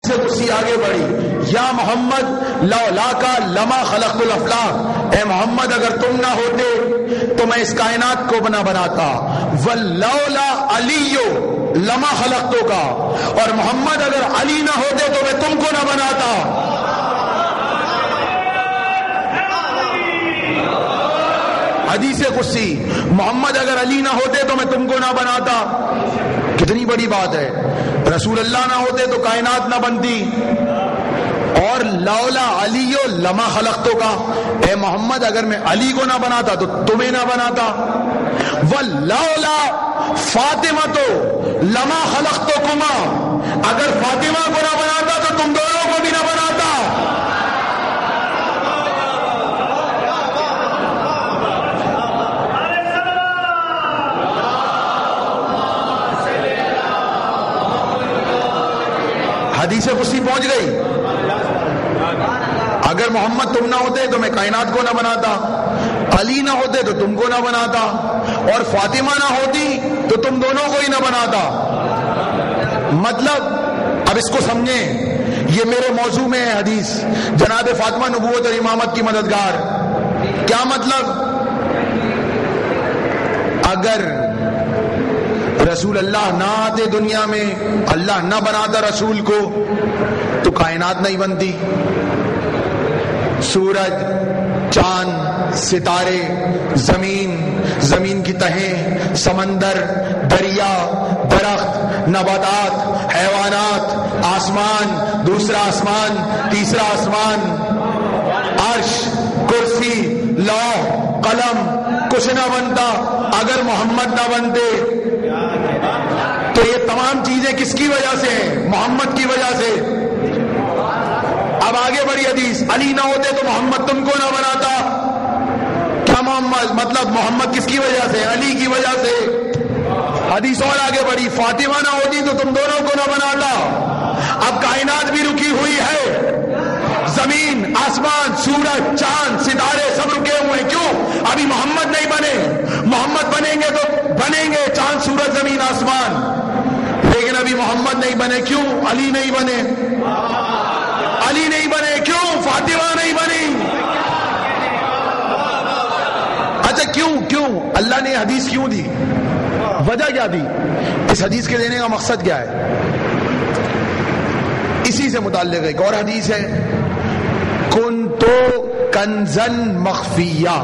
سے آگے بڑھی، یا محمد لولا کا لما خلقت الافلاق، اے محمد اگر تم نہ ہوتے تو میں اس کائنات کو نہ بناتا، ولولا علی لما خلقتو کا، اور محمد اگر علی نہ ہوتے تو میں تم کو نہ بناتا۔ حدیث قدسی، محمد اگر علی نہ ہوتے تو میں تم کو نہ بناتا۔ کتنی بڑی بات ہے، رسول اللہ نہ ہوتے تو کائنات نہ بنتی، اور لولا علی لما خلقتو کا، اے محمد اگر میں علی کو نہ بناتا تو تمہیں نہ بناتا، ولولا فاطمہ تو لما خلقتکما، اگر فاطمہ کو نہ بناتا تو تم دونوں کو بھی نہ بناتا۔ حدیث قدسی پہنچ گئی، اگر محمد تم نہ ہوتے تو میں کائنات کو نہ بناتا، علی نہ ہوتے تو تم کو نہ بناتا، اور فاطمہ نہ ہوتی تو تم دونوں کو ہی نہ بناتا۔ مطلب اب اس کو سمجھیں، یہ میرے موضوع میں ہے حدیث، جناب فاطمہ نبوت اور امامت کی مددگار۔ کیا مطلب؟ اگر رسول اللہ نہ آتے دنیا میں، اللہ نہ بناتا رسول کو، تو کائنات نہیں بنتی۔ سورج، چاند، ستارے، زمین کی تہیں، سمندر، دریا، درخت، نباتات، حیوانات، آسمان، دوسرا آسمان، تیسرا آسمان، عرش، کرسی، لوح، قلم، کچھ نہ بنتا اگر محمد نہ بنتے۔ تو یہ تمام چیزیں کس کی وجہ سے ہیں؟ محمد کی وجہ سے۔ اب آگے بڑی حدیث، علی نہ ہوتے تو محمد تم کو نہ بناتا۔ کیا محمد مطلب محمد کس کی وجہ سے؟ علی کی وجہ سے۔ حدیث اور آگے بڑھی، فاطمہ نہ ہوتی تو تم دونوں کو نہ بناتا۔ اب کائنات بھی رکی ہوئی ہے، زمین، آسمان، سورج، چاند، ستارے سب رکے ہوئے ہیں۔ کیوں؟ ابھی محمد نہیں بنے، محمد بنیں گے تو بنیں گے چاند، سورج، زمین، آسمان، لیکن ابھی محمد نہیں بنے۔ کیوں؟ علی نہیں بنے، علی نہیں بنے، کیوں؟ فاطمہ نہیں بنی۔ اچھا کیوں اللہ نے حدیث کیوں دی؟ وجہ کیا دی؟ اس حدیث کے دینے کا مقصد کیا ہے؟ اسی سے متعلق ایک اور حدیث ہے، کنتو کنزن مخفیہ،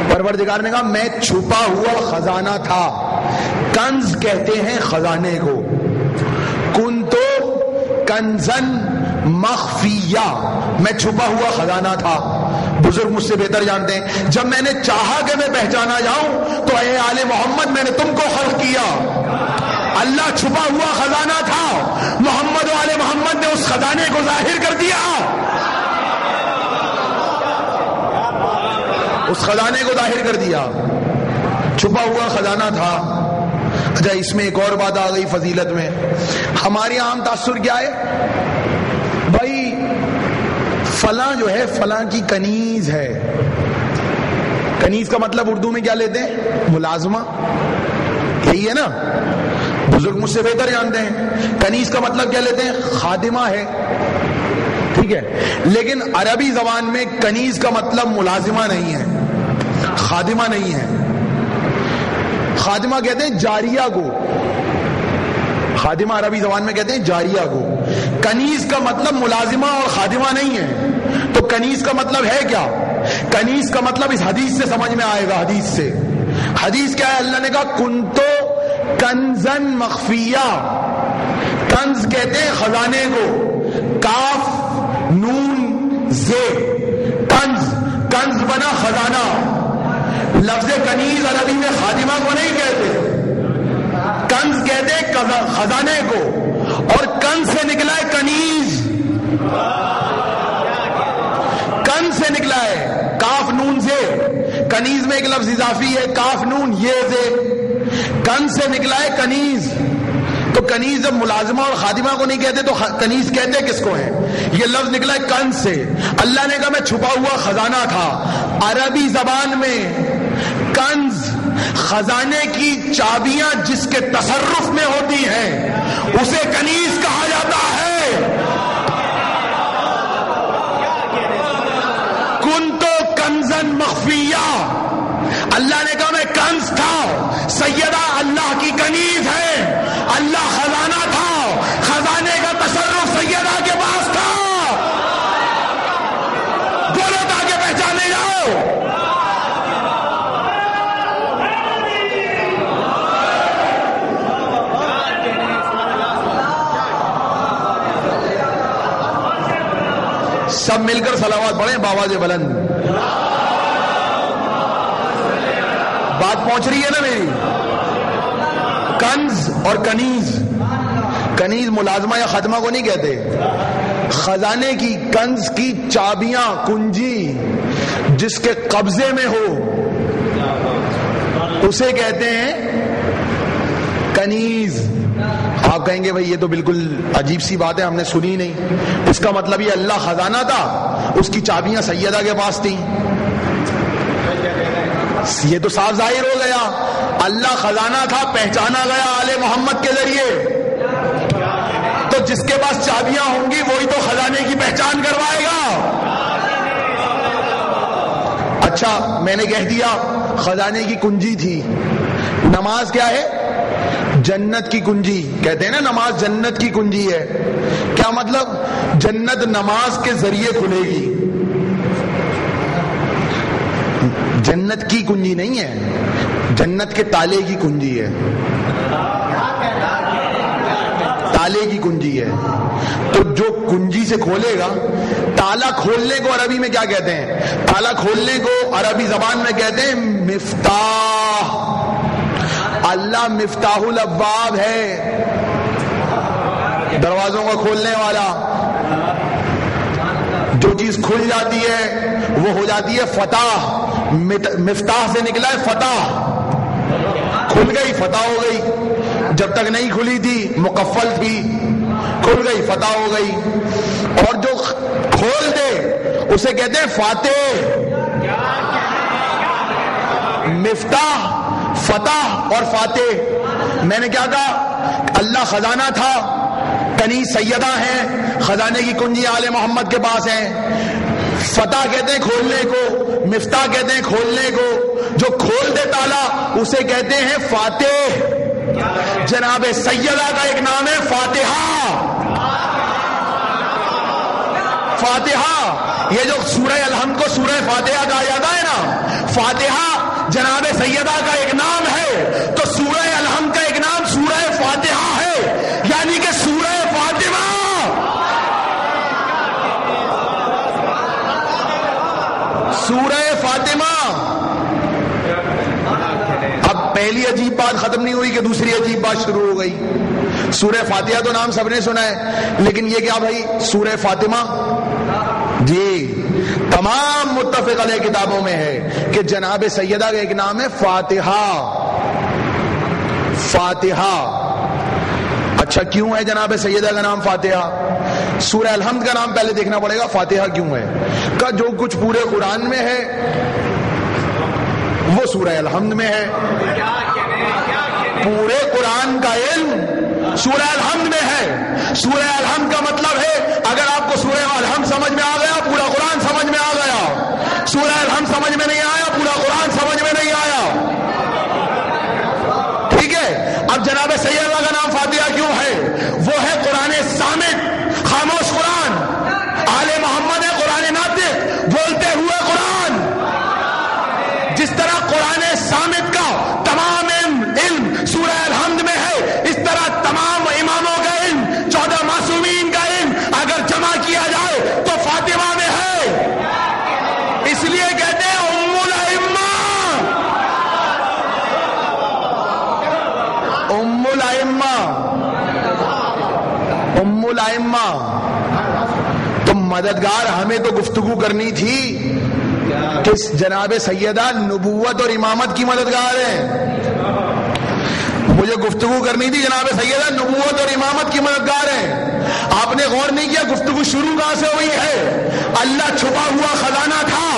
پروردگار نے کہا میں چھپا ہوا خزانہ تھا۔ کنز کہتے ہیں خزانے کو، کنتو کنزن مخفیہ، میں چھپا ہوا خزانہ تھا۔ بزرگ مجھ سے بہتر جانتے ہیں، جب میں نے چاہا کہ میں پہچانا جاؤں تو اے آل محمد میں نے تم کو خلق کیا۔ اللہ چھپا ہوا خزانہ تھا، محمد و آل محمد نے اس خزانے کو ظاہر کر دیا، اس خزانے کو ظاہر کر دیا۔ چھپا ہوا خزانہ تھا۔ اچھا اس میں ایک اور بات آ گئی فضیلت میں۔ ہمارے عام تاثر کیا ہے؟ بھائی فلاں جو ہے فلاں کی کنیز ہے۔ کنیز کا مطلب اردو میں کیا لیتے ہیں؟ ملازمہ، یہی ہے نا؟ بزرگ مجھ سے بہتر جانتے ہیں۔ کنیز کا مطلب کیا لیتے ہیں؟ خادمہ ہے، ٹھیک ہے، لیکن عربی زبان میں کنیز کا مطلب ملازمہ نہیں ہے، خادمہ نہیں ہے۔ خادمہ کہتے ہیں جاریہ کو، خادمہ عربی زبان میں کہتے ہیں جاریہ کو۔ کنیز کا مطلب ملازمہ اور خادمہ نہیں ہے۔ تو کنیز کا مطلب ہے کیا؟ کنیز کا مطلب اس حدیث سے سمجھ میں آئے گا۔ حدیث سے، حدیث کیا ہے؟ اللہ نے کہا کنتو کنزن مخفیہ، کنز کہتے ہیں خزانے کو، کاف نون زے، کنز، کنز بنا خزانہ۔ لفظ کنیز عربی میں خادمہ کو نہیں کہتے، کنز کہتے ہیں خزانے کو، اور کنز سے نکلا ہے کنیز، کنز سے نکلا ہے کاف نون سے۔ کنیز میں ایک لفظ اضافی ہے، کاف نون یہ سے، کنز سے نکلا ہے کنیز۔ تو کنیز جب ملازمہ اور خادمہ کو نہیں کہتے تو کنیز کہتے کس کو ہے؟ یہ لفظ نکلا ہے کنز سے۔ اللہ نے کہا میں چھپا ہوا خزانہ تھا۔ عربی زبان میں کنز خزانے کی چابیاں جس کے تصرف میں ہوتی ہیں اسے کنیز کہا جاتا ہے۔ مخفیہ. اللہ نے کہا میں کنز تھا، سیدہ اللہ کی کنیز ہے. اللہ خزانہ تھا، خزانے کا تصرف سیدہ کے پاس تھا. بولو تاکہ پہچانے جاؤ. سب مل کر صلوات پڑھیں بآواز بلند. بات پہنچ رہی ہے نا میری؟ کنز اور کنیز. کنیز ملازمہ یا خادمہ کو نہیں کہتے. خزانے کی، کنز کی چابیاں، کنجی جس کے قبضے میں ہو اسے کہتے ہیں کنیز. آپ کہیں گے بھائی یہ تو بالکل عجیب سی بات ہے، ہم نے سنی نہیں. اس کا مطلب یہ اللہ خزانہ تھا، اس کی چابیاں سیدہ کے پاس تھیں. یہ تو صاف ظاہر ہو گیا. اللہ خزانہ تھا، پہچانا گیا آل محمد کے ذریعے. تو جس کے پاس چابیاں ہوں گی وہی تو خزانے کی پہچان کروائے گا. اچھا میں نے کہہ دیا خزانے کی کنجی تھی. نماز کیا ہے؟ جنت کی کنجی. کہتے ہیں نا نماز جنت کی کنجی ہے. کیا مطلب؟ جنت نماز کے ذریعے کھلے گی. جنت کی کنجی نہیں ہے، جنت کے تالے کی کنجی ہے. تالے کی کنجی ہے. تو جو کنجی سے کھولے گا، تالا کھولنے کو عربی میں کیا کہتے ہیں؟ تالا کھولنے کو عربی زبان میں کہتے ہیں مفتاح. اللہ مفتاح الابواب ہے، دروازوں کو کھولنے والا. جو چیز کھل جاتی ہے وہ ہو جاتی ہے فتح. مفتاح سے نکلا ہے فتح. کھل گئی فتح ہو گئی. جب تک نہیں کھلی تھی مقفل تھی، کھل گئی فتح ہو گئی. اور جو کھول دے اسے کہتے ہیں فاتح. مفتاح، فتح اور فاتح. میں نے کیا کہا؟ اللہ خزانہ تھا، کنیز سیدہ ہیں، خزانے کی کنجی آل محمد کے پاس ہیں. فتح کہتے ہیں کھولنے کو، مفتاح کہتے ہیں کھولنے کو. جو کھول دے تالا اسے کہتے ہیں فاتح. جناب سیدہ کا ایک نام ہے فاتحہ. فاتحہ یہ جو سورہ الحمد کو سورہ فاتحہ کہا جاتا ہے نا، فاتحہ جناب سیدہ کا ایک نام ہے. تو سورہ الحمد کا ایک نام سورہ فاتحہ ہے، یعنی کہ سورہ فاطمہ. سورہ فاطمہ. اب پہلی عجیب بات ختم نہیں ہوئی کہ دوسری عجیب بات شروع ہو گئی. سورہ فاتحہ تو نام سب نے سنا ہے، لیکن یہ کیا بھائی سورہ فاطمہ؟ جی تمام متفق علیہ کتابوں میں ہے کہ جناب سیدہ کا ایک نام ہے فاتحہ. فاتحہ. اچھا کیوں ہے جناب سیدہ کا نام فاتحہ؟ سورہ الحمد کا نام پہلے دیکھنا پڑے گا. فاتحہ کیوں ہے؟ کہ جو کچھ پورے قرآن میں ہے وہ سورہ الحمد میں ہے. پورے قرآن کا علم سورہ الحمد میں ہے. سورہ الحمد کا مطلب ہے اگر آپ کو سورہ الحمد سمجھ میں آ گیا پورا قرآن سمجھ میں آ گیا. سورہ الحمد سمجھ میں نہیں آیا پورا قرآن سمجھ میں نہیں آیا. ٹھیک ہے. اب جناب سیدہ کا نام فاتحہ کیوں ہے؟ وہ ہے قرآن صامت، خاموش قرآن. آل محمد ہے قرآن ناطق، بولتے ہوئے قرآن. جس طرح قرآن صامت کا تمام علم سورہ الحمد میں ہے، اس طرح تمام اماموں کا علم، 14 معصومین کا علم اگر جمع کیا جائے تو فاطمہ میں ہے. اس لیے کہتے ہیں ام الائمہ. ام الائمہ. ام الائمہ. تو مددگار ہمیں تو گفتگو کرنی تھی کہ جناب سیدہ نبوت اور امامت کی مددگار ہیں. مجھے گفتگو کرنی تھی جناب سیدہ نبوت اور امامت کی مددگار ہیں. آپ نے غور نہیں کیا گفتگو شروع کہاں سے ہوئی ہے؟ اللہ چھپا ہوا خزانہ تھا.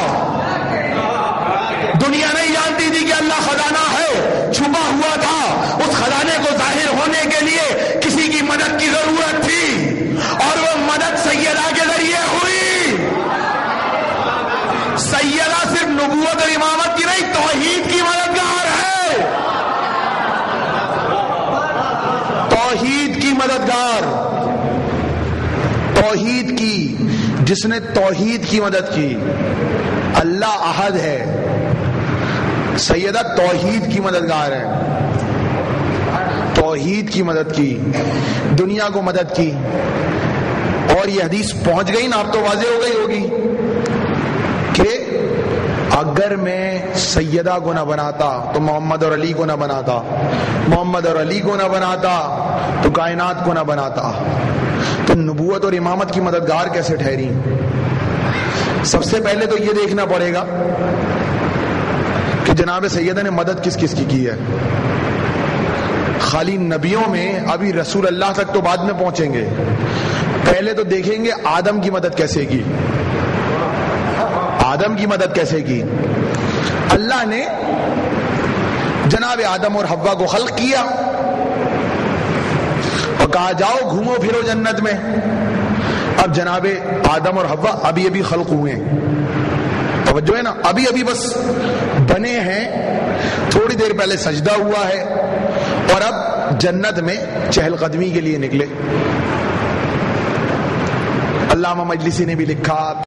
دنیا نہیں جانتی تھی کہ اللہ خزانہ ہے، چھپا ہوا تھا. اس خزانے کو ظاہر ہونے کے لیے کسی کی مدد کی ضرورت تھی اور وہ مدد سیدہ کے ذریعے ہوئی. سیدہ صرف نبوت اور امامت کی نہیں، توحید کی مددگار ہے، توحید کی مددگار، توحید کی، جس نے توحید کی مدد کی۔ اللہ احد ہے، سیدہ توحید کی مددگار ہے، توحید کی مدد کی، دنیا کو مدد کی۔ اور یہ حدیث پہنچ گئی نا، اب تو واضح ہو گئی ہوگی کہ اگر میں سیدہ کو نہ بناتا تو محمد اور علی کو نہ بناتا، محمد اور علی کو نہ بناتا تو کائنات کو نہ بناتا، تو نبوت اور امامت کی مددگار کیسے ٹھہری؟ سب سے پہلے تو یہ دیکھنا پڑے گا کہ جناب سیدہ نے مدد کس کس کی ہے۔ خالی نبیوں میں، ابھی رسول اللہ تک تو بعد میں پہنچیں گے، پہلے تو دیکھیں گے آدم کی مدد کیسے کی۔ آدم کی مدد کیسے کی؟ اللہ نے جناب آدم اور حوا کو خلق کیا اور کہا جاؤ گھومو پھرو جنت میں۔ اب جناب آدم اور حوا ابھی ابھی خلق ہوئے ہیں، توجہ ہے نا، ابھی ابھی بس بنے ہیں، تھوڑی دیر پہلے سجدہ ہوا ہے اور اب جنت میں چہل قدمی کے لیے نکلے۔ علامہ مجلسی نے بھی لکھا